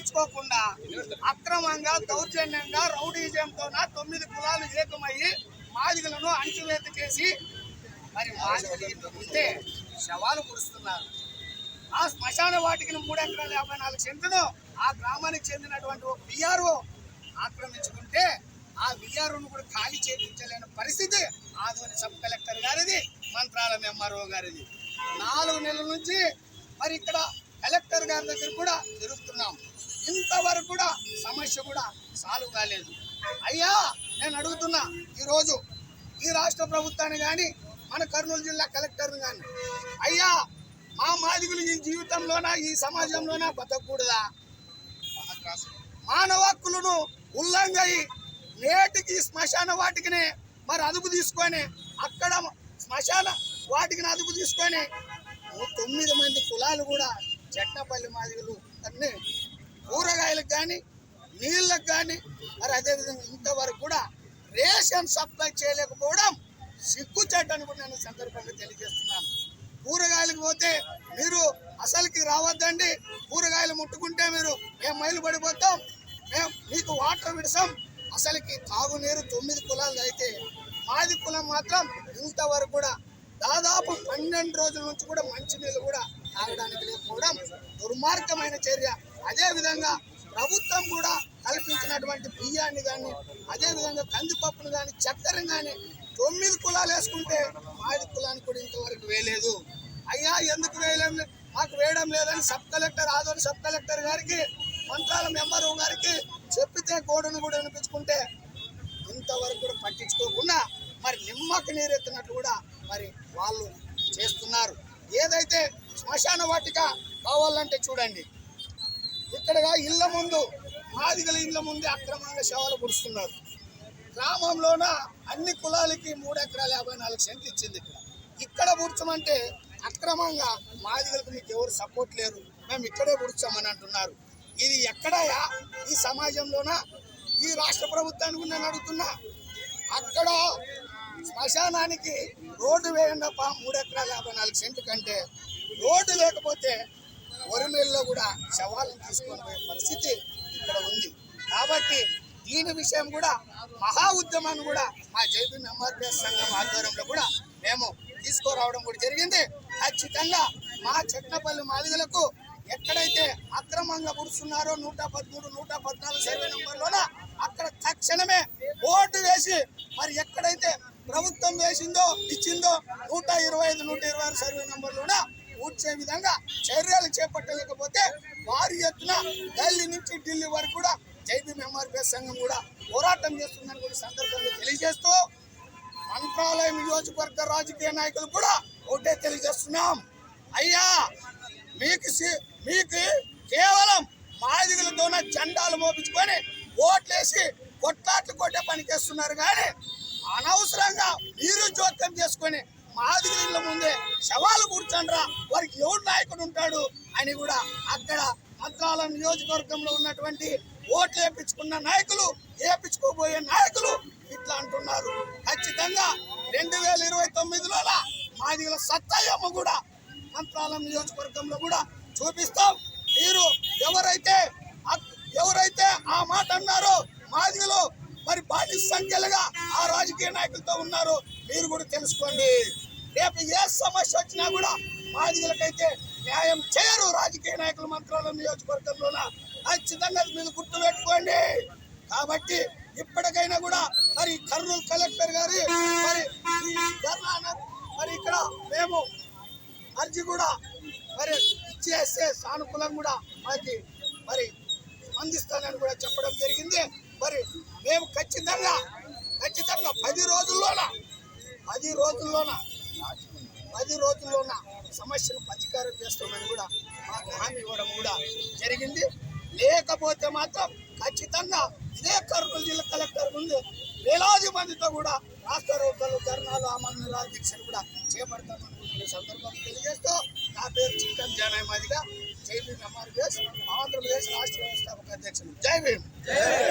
పట్టించుకోకుండా అక్రమంగా దౌర్జన్యంగా రౌడీజంతో 9 కులాలు ఏకమయ్యి మాదిగలను అణచివేత చేసి మరి మాదిగలు ఉంటే శవాలు కురుస్తున్నారు. ఆ శ్మశాన వాటికి 3 ఎకరాల 54 సెంట్లను ఆ గ్రామానికి చెందినటువంటి ఒక విఆర్ఓ ఆక్రమించుకుంటే ఆ విఆర్ఓను కూడా ఖాళీ చేయించలేని పరిస్థితి ఆదోని సబ్ కలెక్టర్ గారిది, మంత్రాలయం ఎంఆర్ఓ గారిది. 4 నెలల నుంచి మరి ఇక్కడ కలెక్టర్ గారి దగ్గర కూడా తిరుగుతున్నాం. ఇంతవరకు కూడా సమస్య కూడా సాల్వ్ కాలేదు. అయ్యా నేను అడుగుతున్నా, ఈరోజు ఈ రాష్ట్ర ప్రభుత్వాన్ని కానీ మన కర్నూలు జిల్లా కలెక్టర్ని కానీ, అయ్యా మా మాదిగులు ఈ జీవితంలోన ఈ సమాజంలోన బతకూడదా? మానవ హక్కులను ఉల్లంఘయి నేటికి శ్మశాన వాటికిని మరి అదుపు తీసుకొని అక్కడ శ్మశాన వాటికి అదుపు తీసుకొని 9 మంది కులాలు కూడా చెట్టపల్లి మాదిగలు అన్ని కూరగాయలకు కానీ నీళ్ళకు కానీ మరి అదేవిధంగా ఇంతవరకు కూడా రేషన్ సప్లై చేయలేకపోవడం సిగ్గుచేటని కూడా నేను సందర్భంగా తెలియజేస్తున్నాను. కూరగాయలకు పోతే మీరు అసలుకి రావద్దండి, కూరగాయలు ముట్టుకుంటే మేము మైలు పడిపోతాం, మేము మీకు వాటర్ విడసాం. అసలుకి తాగునీరు 9 కులాలు అయితే మాది కులం మాత్రం ఇంతవరకు కూడా దాదాపు 12 రోజుల నుంచి కూడా మంచినీళ్ళు కూడా తాగడానికి లేకపోవడం దుర్మార్గమైన చర్య. అదేవిధంగా ప్రభుత్వం కూడా కల్పించినటువంటి బియ్యాన్ని కానీ అదేవిధంగా కందిపప్పును కానీ చక్కెరను కానీ 9 కులాలు వేసుకుంటే మాది కులానికి కూడా ఇంతవరకు వేయలేదు. అయ్యా ఎందుకు వేయలేము, మాకు వేయడం లేదని sub collector Adoni sub collector గారికి మంత్రాలయం ఎంఆర్ఓ గారికి చెప్పితే గోడను కూడా వినిపించుకుంటే ఇంతవరకు కూడా పట్టించుకోకుండా మరి నిమ్మకు నీరెత్తినట్లు కూడా మరి వాళ్ళు చేస్తున్నారు. ఏదైతే శ్మశాన వాటిక కావాలంటే చూడండి, ఇక్కడ ఇళ్ల ముందు మాదిగల ఇళ్ల ముందే అక్రమంగా శవాలు పుడుస్తున్నారు. గ్రామంలోన అన్ని కులాలకి 3 ఎకరాల 54 సెంట్లు ఇచ్చింది. ఇక్కడ పుడ్చమంటే అక్రమంగా మాదిగలకు మీకు ఎవరు సపోర్ట్ లేరు, మేము ఇక్కడే పుడ్చామని అంటున్నారు. ఇది ఎక్కడయా? ఈ సమాజంలోన ఈ రాష్ట్ర ప్రభుత్వానికి నేను అడుగుతున్నా. అక్కడ శ్మశానానికి రోడ్డు వేయండి 3 ఎకరాల 54 సెంట్లు కంటే రోడ్డు లేకపోతే వరిమేల్లో కూడా శవాలను తీసుకొని పోయే పరిస్థితి ఇక్కడ ఉంది. కాబట్టి దీని విషయం కూడా మహా ఉద్యమాన్ని కూడా మా జైబీఎం ఎంఆర్పిఎస్ సంఘం ఆధ్వర్యంలో కూడా మేము తీసుకురావడం కూడా జరిగింది. ఖచ్చితంగా మా చెట్నపల్లి మాదిగలకు ఎక్కడైతే అక్రమంగా పుడుస్తున్నారో 113, 114 సర్వే నంబర్లోన అక్కడ తక్షణమే ఓటు వేసి మరి ఎక్కడైతే ప్రభుత్వం వేసిందో ఇచ్చిందో 125, 126 సర్వే నంబర్లోన పూడ్చే విధంగా చర్యలు చేపట్టలేకపోతే వారి ఎత్తున ఢిల్లీ నుంచి ఢిల్లీ వరకు కూడా జైబీఎం ఎంఆర్పిఎస్ సంఘం కూడా పోరాటం చేస్తుందని కూడా సందర్భంగా తెలియజేస్తూ మంత్రాలయం నియోజకవర్గ రాజకీయ నాయకులు కూడా ఒకటే తెలియజేస్తున్నాం. అయ్యా మీకు కేవలం మాదిగలతోన జెండాలు మోపించుకొని ఓట్లేసి కొట్లాట్లు కొట్టే పనికేస్తున్నారు కానీ అనవసరంగా మీరు జోక్యం చేసుకొని మాదిగల ఇళ్ళ ముందే శవాలు కూర్చోండ్రా, వారికి ఎవరు నాయకుడు ఉంటాడు అని కూడా అక్కడ మంత్రాలయం నియోజకవర్గంలో ఉన్నటువంటి ఓట్లు వేయించుకున్న నాయకులు వేయించుకోబోయే నాయకులు ఇట్లా అంటున్నారు. ఖచ్చితంగా 2029లో మాదిగల సత్తాయమ్మ కూడా మంత్రాలయం నియోజకవర్గంలో కూడా చూపిస్తాం. మీరు ఎవరైతే ఆ మాట అన్నారో మాదిగలు మరి బానిస సంఖ్యలుగా ఆ రాజకీయ నాయకులతో ఉన్నారు, మీరు కూడా తెలుసుకోండి. రేపు ఏ సమస్య వచ్చినా కూడా మాదిగలకైతే న్యాయం చేయరు రాజకీయ నాయకులు మంత్రాలయం నియోజకవర్గంలోన. ఖచ్చితంగా మీరు గుర్తుపెట్టుకోండి. కాబట్టి ఇప్పటికైనా కూడా మరి కర్నూలు కలెక్టర్ గారి మరి ఇక్కడ మేము అర్జీ కూడా మరి ఇచ్చేస్తే సానుకూలంగా కూడా మాకి మరి స్పందిస్తానని కూడా చెప్పడం జరిగింది. మరి మేము ఖచ్చితంగా 10 రోజుల్లోన సమస్యను పరిష్కారం చేస్తామని కూడా మాకు హామీ ఇవ్వడం కూడా జరిగింది. లేకపోతే మాత్రం ఖచ్చితంగా ఇదే కర్నూలు జిల్లా కలెక్టర్ ముందు వేలాది మందితో కూడా రాష్ట్ర రోడ్లు ధర్నాలు ఆమరణ దీక్షలు కూడా చేపడతామని సందర్భంగా తెలియజేస్తూ నా పేరు చిక్కన్ జానయ్య మాదిగా జైబీఎం ఎంఆర్పిఎస్ ఆంధ్రప్రదేశ్ రాష్ట్ర వ్యవస్థాపక అధ్యక్షులు. జై భీమ్.